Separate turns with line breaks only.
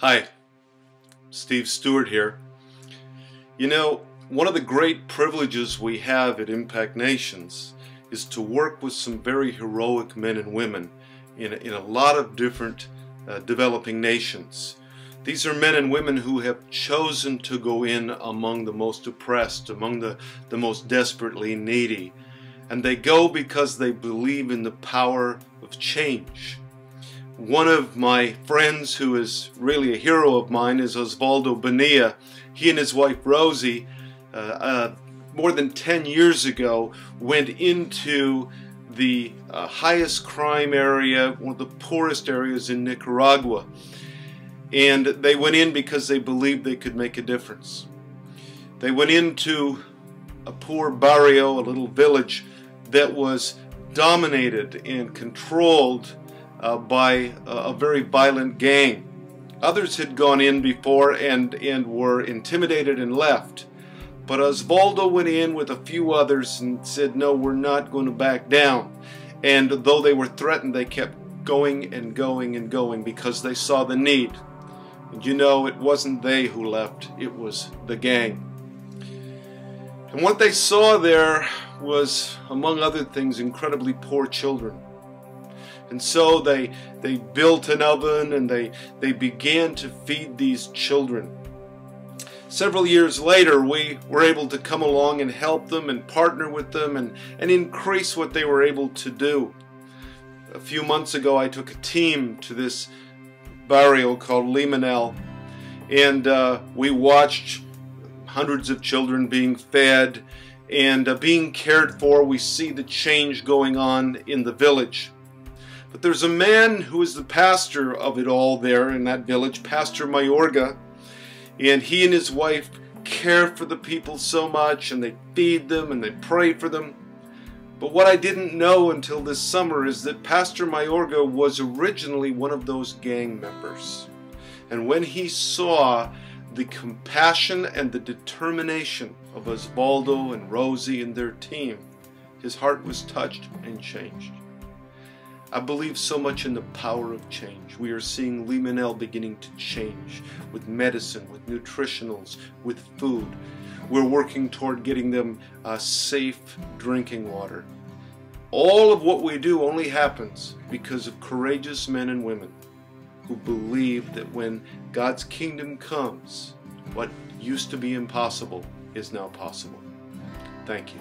Hi, Steve Stewart here. You know, one of the great privileges we have at Impact Nations is to work with some very heroic men and women in a lot of different developing nations. These are men and women who have chosen to go in among the most oppressed, among the most desperately needy. And they go because they believe in the power of change. One of my friends who is really a hero of mine is Osvaldo Bonilla. He and his wife Rosie, more than 10 years ago, went into the highest crime area, one of the poorest areas in Nicaragua. And they went in because they believed they could make a difference. They went into a poor barrio, a little village that was dominated and controlled by a very violent gang. Others had gone in before and were intimidated and left. But Osvaldo went in with a few others and said, no, we're not going to back down. And though they were threatened, they kept going and going and going because they saw the need. And you know, it wasn't they who left, it was the gang. And what they saw there was, among other things, incredibly poor children. And so they built an oven and they began to feed these children. Several years later, we were able to come along and help them and partner with them and increase what they were able to do. A few months ago, I took a team to this barrio called Limonel, and we watched hundreds of children being fed and being cared for. We see the change going on in the village. But there's a man who is the pastor of it all there in that village, Pastor Mayorga, and he and his wife care for the people so much, and they feed them and they pray for them. But what I didn't know until this summer is that Pastor Mayorga was originally one of those gang members. And when he saw the compassion and the determination of Osvaldo and Rosie and their team, his heart was touched and changed. I believe so much in the power of change. We are seeing Limonel beginning to change with medicine, with nutritionals, with food. We're working toward getting them safe drinking water. All of what we do only happens because of courageous men and women who believe that when God's kingdom comes, what used to be impossible is now possible. Thank you.